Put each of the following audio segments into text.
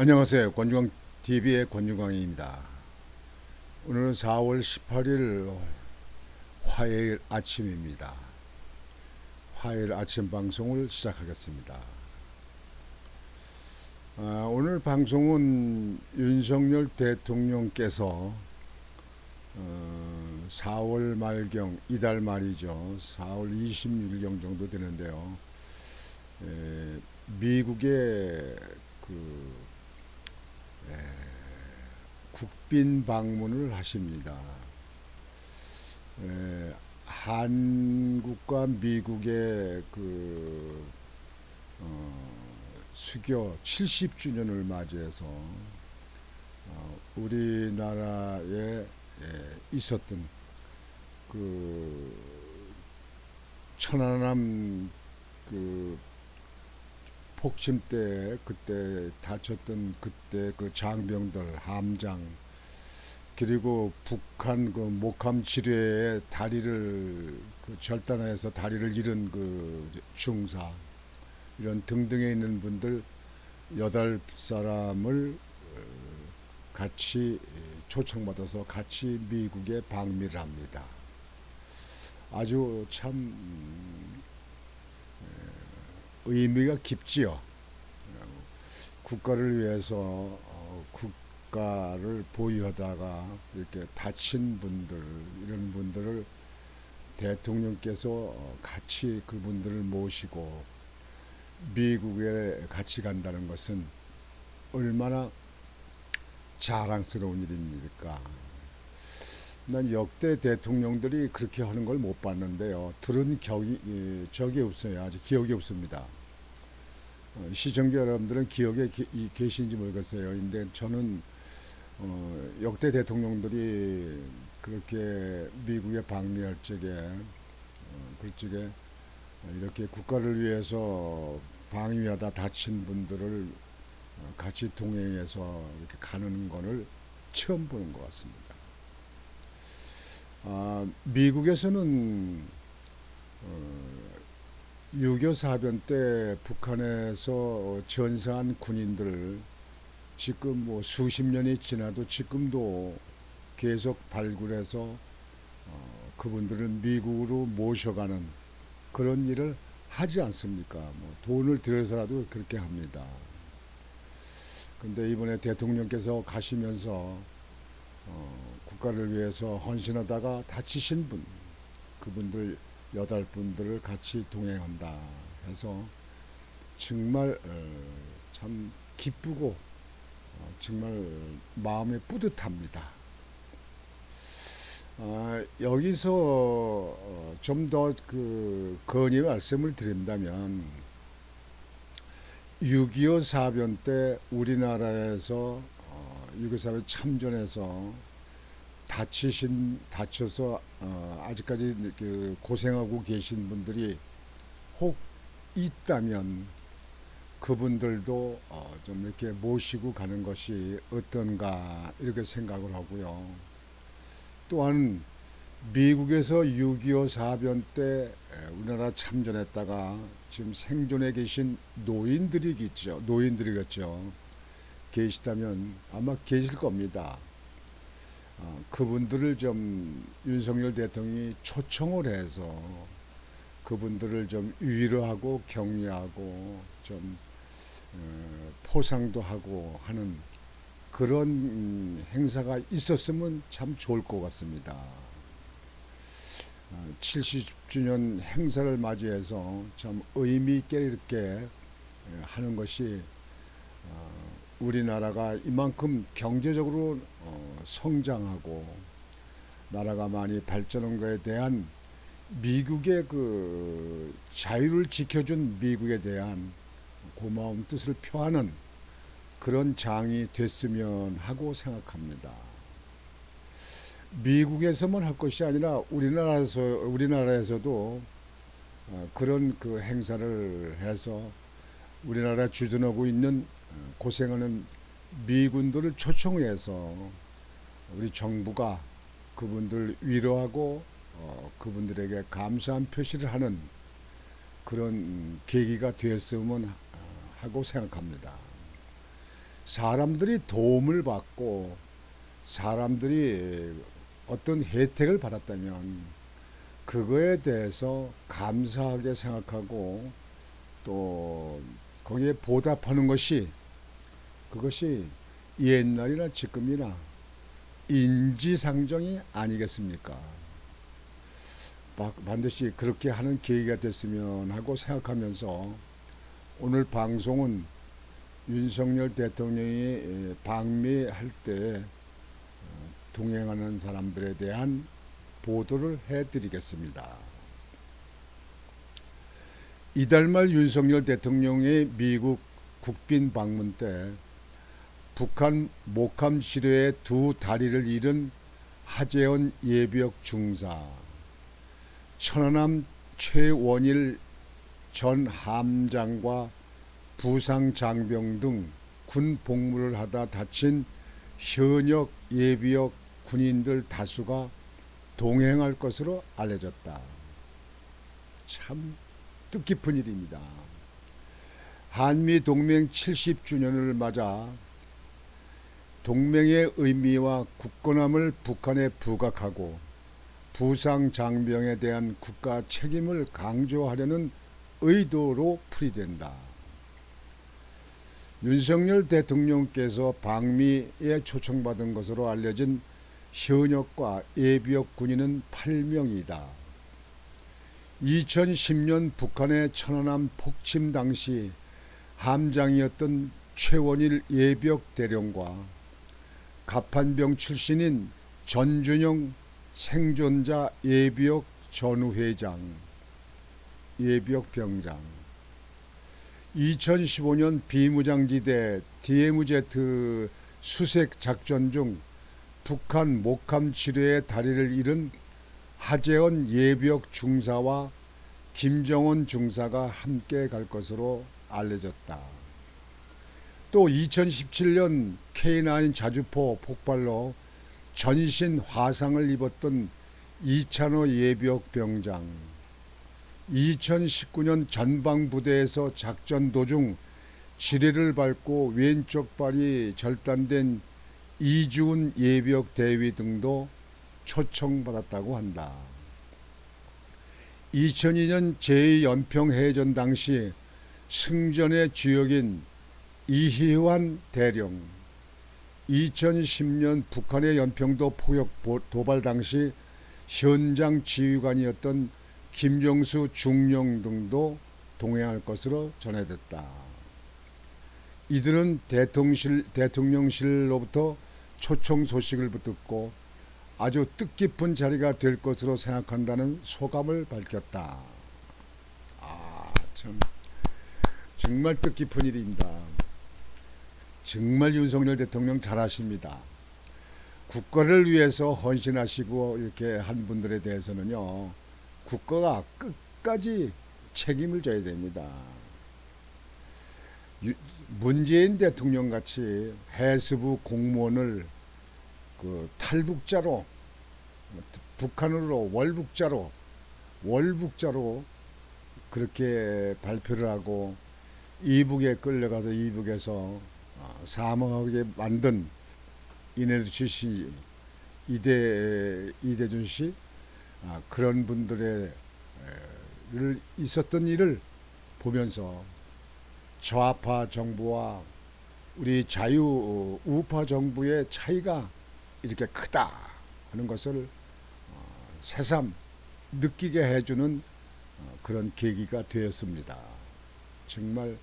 안녕하세요. 권중광TV의 권중광입니다. 오늘은 4월 18일 화요일 아침입니다. 화요일 아침 방송을 시작하겠습니다. 오늘 방송은 윤석열 대통령께서 4월 말경, 이달 말이죠. 4월 26일경 정도 되는데요. 미국의 국빈 방문을 하십니다. 한국과 미국의 수교 70주년을 맞이해서 우리나라에 있었던 천안함 폭침 때 그때 다쳤던 그때 장병들 함장, 그리고 북한 목함 지뢰에 다리를 절단해서 다리를 잃은 중사, 이런 등등에 있는 분들 8사람을 같이 초청받아서 같이 미국에 방미를 합니다. 아주 참 의미가 깊지요. 국가를 위해서 국가를 보유하다가 이렇게 다친 분들, 이런 분들을 대통령께서 같이 그분들을 모시고 미국에 같이 간다는 것은 얼마나 자랑스러운 일입니까? 난 역대 대통령들이 그렇게 하는 걸 못 봤는데요. 들은 적이 없어요. 아직 기억이 없습니다. 시청자 여러분들은 기억에 계신지 모르겠어요. 근데 저는 역대 대통령들이 그렇게 미국에 방미할 적에 그쪽에 이렇게 국가를 위해서 방위하다 다친 분들을 같이 동행해서 이렇게 가는 것을 처음 보는 것 같습니다. 미국에서는 6.25 사변 때 북한에서 전사한 군인들 지금 수십 년이 지나도 지금도 계속 발굴해서 그분들을 미국으로 모셔가는 그런 일을 하지 않습니까? 돈을 들여서라도 그렇게 합니다. 근데 이번에 대통령께서 가시면서 국가를 위해서 헌신하다가 다치신 분, 그분들 8분들을 같이 동행한다 해서 정말 참 기쁘고 정말 마음이 뿌듯합니다. 여기서 좀 더 건의 말씀을 드린다면 6.25 사변 때 우리나라에서 6.25 사변 참전해서 다쳐서 아직까지 고생하고 계신 분들이 혹 있다면 그분들도 좀 이렇게 모시고 가는 것이 어떤가 이렇게 생각을 하고요. 또한 미국에서 6.25 사변 때 우리나라 참전했다가 지금 생존해 계신 노인들이겠죠. 계시다면 아마 계실 겁니다. 그분들을 좀 윤석열 대통령이 초청을 해서 그분들을 좀 위로하고 격려하고 좀 포상도 하고 하는 그런 행사가 있었으면 참 좋을 것 같습니다. 70주년 행사를 맞이해서 참 의미 있게 이렇게 하는 것이 우리나라가 이만큼 경제적으로 성장하고 나라가 많이 발전한 것에 대한 미국의 자유를 지켜준 미국에 대한 고마운 뜻을 표하는 그런 장이 됐으면 하고 생각합니다. 미국에서만 할 것이 아니라 우리나라에서도 그런 행사를 해서 우리나라 주둔하고 있는 고생하는 미군들을 초청해서 우리 정부가 그분들 위로하고 그분들에게 감사한 표시를 하는 그런 계기가 되었으면 하고 생각합니다. 사람들이 도움을 받고 사람들이 어떤 혜택을 받았다면 그거에 대해서 감사하게 생각하고 또 거기에 보답하는 것이 그것이 옛날이나 지금이나 인지상정이 아니겠습니까? 반드시 그렇게 하는 계기가 됐으면 하고 생각하면서 오늘 방송은 윤석열 대통령이 방미할 때 동행하는 사람들에 대한 보도를 해드리겠습니다. 이달 말 윤석열 대통령의 미국 국빈 방문 때 북한 목함 지뢰에 두 다리를 잃은 하재헌 예비역 중사, 천안함 최원일 전 함장과 부상 장병 등 군 복무를 하다 다친 현역 예비역 군인들 다수가 동행할 것으로 알려졌다. 참 뜻깊은 일입니다. 한미 동맹 70주년을 맞아 동맹의 의미와 굳건함을 북한에 부각하고 부상 장병에 대한 국가 책임을 강조하려는 의도로 풀이된다. 윤석열 대통령께서 방미에 초청받은 것으로 알려진 현역과 예비역 군인은 8명이다. 2010년 북한의 천안함 폭침 당시 함장이었던 최원일 예비역 대령과 갑판병 출신인 전준영 생존자 예비역 전우회장, 예비역 병장, 2015년 비무장지대 DMZ 수색 작전 중 북한 목함 지뢰에 다리를 잃은 하재헌 예비역 중사와 김정원 중사가 함께 갈 것으로 알려졌다. 또 2017년 K9 자주포 폭발로 전신 화상을 입었던 이찬호 예비역 병장, 2019년 전방부대에서 작전 도중 지뢰를 밟고 왼쪽 발이 절단된 이주훈 예비역 대위 등도 초청받았다고 한다. 2002년 제2연평해전 당시 승전의 주역인 이희환 대령, 2010년 북한의 연평도 포격 도발 당시 현장 지휘관이었던 김정수 중령 등도 동행할 것으로 전해졌다. 이들은 대통령실로부터 초청 소식을 듣고 아주 뜻깊은 자리가 될 것으로 생각한다는 소감을 밝혔다. 참 정말 뜻깊은 일입니다. 정말 윤석열 대통령 잘하십니다. 국가를 위해서 헌신하시고 이렇게 한 분들에 대해서는요, 국가가 끝까지 책임을 져야 됩니다. 문재인 대통령 같이 해수부 공무원을 그 탈북자로 북한으로 월북자로 그렇게 발표를 하고 이북에 끌려가서 이북에서 사망하게 만든 이내수 출신 이대준 씨, 그런 분들의 있었던 일을 보면서 좌파 정부와 우리 자유 우파 정부의 차이가 이렇게 크다 하는 것을 새삼 느끼게 해주는 그런 계기가 되었습니다. 정말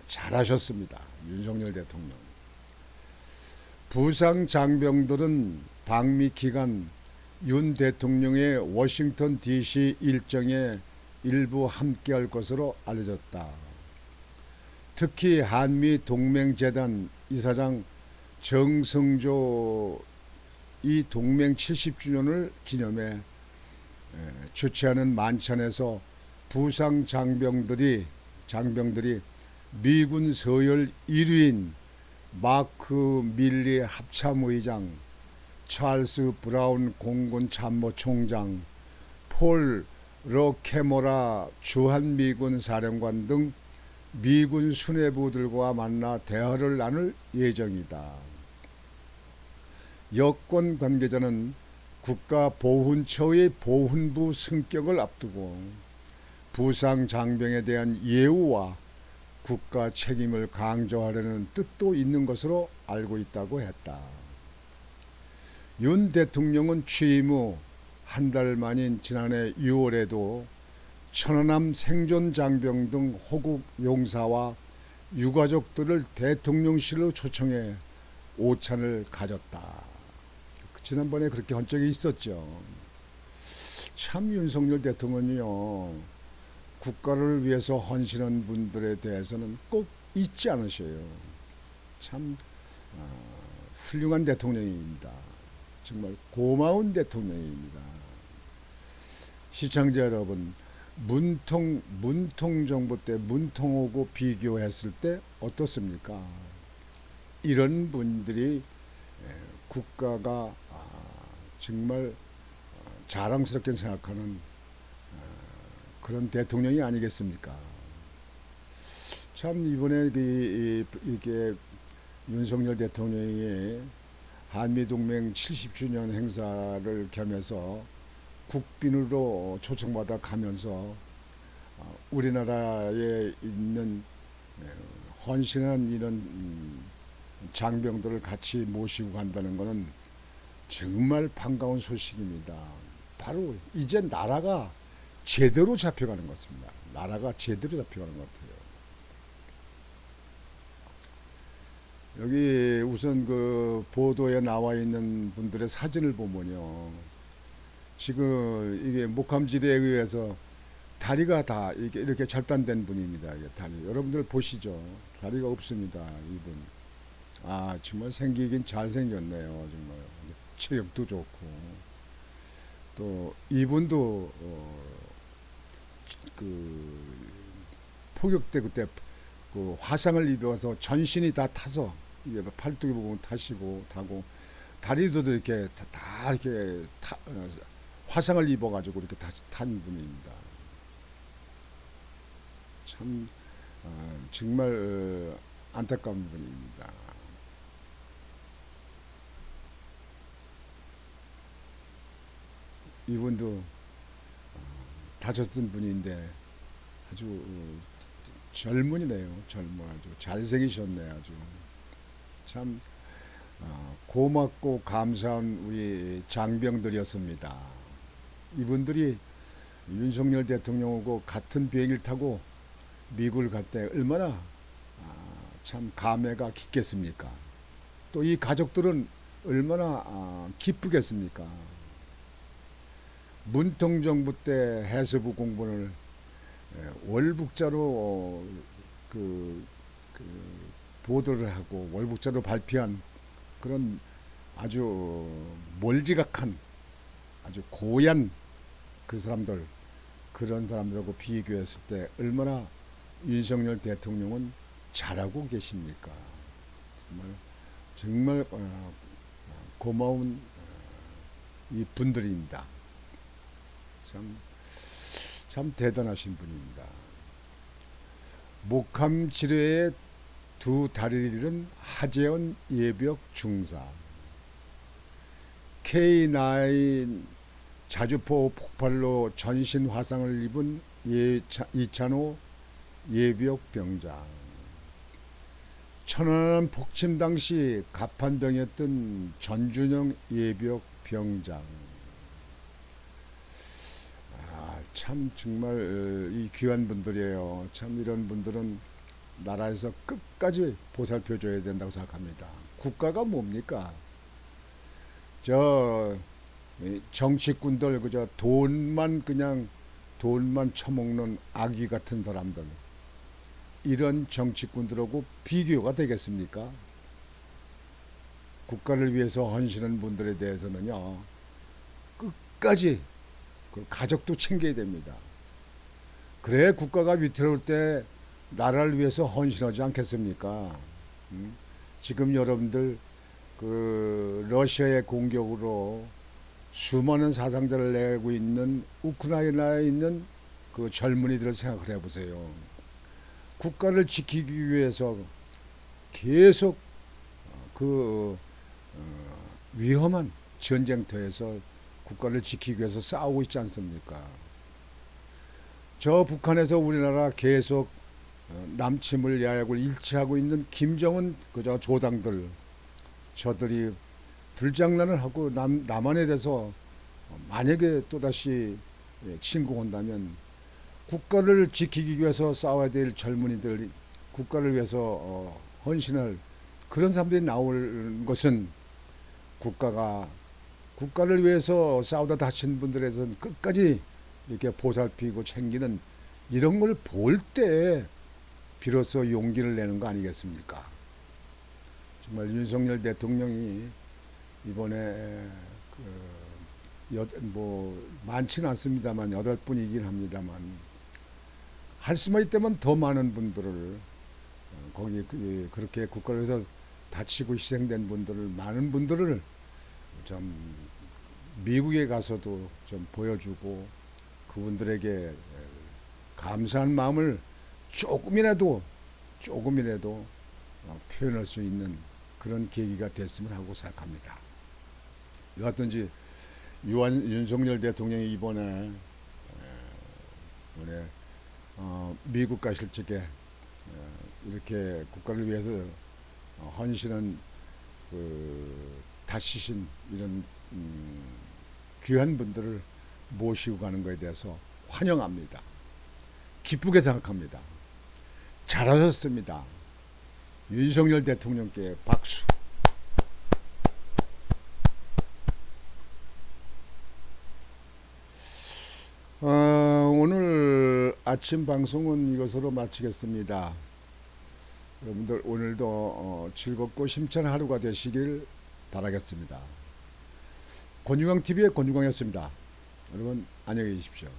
잘하셨습니다. 윤석열 대통령. 부상 장병들은 방미 기간 윤 대통령의 워싱턴 DC 일정에 일부 함께할 것으로 알려졌다. 특히 한미 동맹재단 이사장 정승조 이 동맹 70주년을 기념해 주최하는 만찬에서 부상 장병들이 미군 서열 1위인 마크 밀리 합참의장, 찰스 브라운 공군 참모총장, 폴 러케모라 주한미군 사령관 등 미군 수뇌부들과 만나 대화를 나눌 예정이다. 여권 관계자는 국가보훈처의 보훈부 승격을 앞두고 부상 장병에 대한 예우와 국가 책임을 강조하려는 뜻도 있는 것으로 알고 있다고 했다. 윤 대통령은 취임 후 한 달 만인 지난해 6월에도 천안함 생존 장병 등 호국 용사와 유가족들을 대통령실로 초청해 오찬을 가졌다. 지난번에 그렇게 한 적이 있었죠. 참 윤석열 대통령이요, 국가를 위해서 헌신한 분들에 대해서는 꼭 잊지 않으셔요. 참 훌륭한 대통령입니다. 정말 고마운 대통령입니다. 시청자 여러분, 문통 정부 때 문통하고 비교했을 때 어떻습니까? 이런 분들이 국가가 정말 자랑스럽게 생각하는 그런 대통령이 아니겠습니까? 참 이번에 이게 윤석열 대통령이 한미동맹 70주년 행사를 겸해서 국빈으로 초청받아 가면서 우리나라에 있는 헌신한 이런 장병들을 같이 모시고 간다는 것은 정말 반가운 소식입니다. 바로 이제 나라가 제대로 잡혀가는 것 같습니다. 나라가 제대로 잡혀가는 것 같아요. 여기 우선 그 보도에 나와 있는 분들의 사진을 보면요, 지금 이게 목함질에 의해서 다리가 다 이렇게 절단된 분입니다. 이게 다리. 여러분들 보시죠. 다리가 없습니다. 이분. 아, 정말 생기긴 잘생겼네요. 정말. 체력도 좋고. 또 이분도 그 포격 때 그때 그 화상을 입어서 전신이 다 타서 이게 팔뚝에 부분 타시고 타고 다리도 이렇게 다 이렇게 화상을 입어가지고 이렇게 탄 분입니다. 참 정말 안타까운 분입니다. 이분도 다쳤던 분인데 아주 젊은이네요. 젊어 아주 잘생기셨네. 아주 참 고맙고 감사한 우리 장병들이었습니다. 이분들이 윤석열 대통령하고 같은 비행기를 타고 미국을 갈 때 얼마나 참 감회가 깊겠습니까? 또 이 가족들은 얼마나 기쁘겠습니까? 문통정부 때 해수부 공무원을 월북자로 보도를 하고 월북자로 발표한 그런 아주 몰지각한 아주 고얀 그 사람들, 그런 사람들하고 비교했을 때 얼마나 윤석열 대통령은 잘하고 계십니까? 정말 고마운 이 분들입니다. 참 대단하신 분입니다. 목함 지뢰에 두 다리를 잃은 하재헌 예비역 중사, K9 자주포 폭발로 전신 화상을 입은 이찬호 예비역 병장, 천안함 폭침 당시 갑판병이었던 전준영 예비역 병장. 참 정말 이 귀한 분들이에요. 참 이런 분들은 나라에서 끝까지 보살펴 줘야 된다고 생각합니다. 국가가 뭡니까? 저 정치꾼들 그저 돈만 처먹는 아기 같은 사람들, 이런 정치꾼들하고 비교가 되겠습니까? 국가를 위해서 헌신한 분들에 대해서는요, 끝까지 그 가족도 챙겨야 됩니다. 그래 국가가 위태로울 때 나라를 위해서 헌신하지 않겠습니까? 지금 여러분들 그 러시아의 공격으로 수많은 사상자를 내고 있는 우크라이나에 있는 그 젊은이들을 생각을 해보세요. 국가를 지키기 위해서 계속 그 위험한 전쟁터에서 국가를 지키기 위해서 싸우고 있지 않습니까? 저 북한에서 우리나라 계속 남침을 야약을 일치하고 있는 김정은 그저 조당들, 저들이 불장난을 하고 남한에 대해서 만약에 또다시 침공한다면 국가를 지키기 위해서 싸워야 될 젊은이들, 국가를 위해서 헌신할 그런 사람들이 나올 것은 국가를 위해서 싸우다 다친 분들에선 끝까지 이렇게 보살피고 챙기는 이런 걸 볼 때 비로소 용기를 내는 거 아니겠습니까? 정말 윤석열 대통령이 이번에 뭐 많지는 않습니다만 8분이긴 합니다만 할 수만 있다면 더 많은 분들을 거기 그렇게 국가를 위해서 다치고 희생된 분들을 많은 분들을 좀 미국에 가서도 좀 보여주고 그분들에게 감사한 마음을 조금이라도 표현할 수 있는 그런 계기가 됐으면 하고 생각합니다. 여하튼지 윤석열 대통령이 이번에 미국 가실 적에 이렇게 국가를 위해서 헌신한 다치신 이런 귀한 분들을 모시고 가는 것에 대해서 환영합니다. 기쁘게 생각합니다. 잘하셨습니다. 윤석열 대통령께 박수. 오늘 아침 방송은 이것으로 마치겠습니다. 여러분들 오늘도 즐겁고 심찬 하루가 되시길 바라겠습니다. 권중광TV의 권중광이었습니다. 여러분 안녕히 계십시오.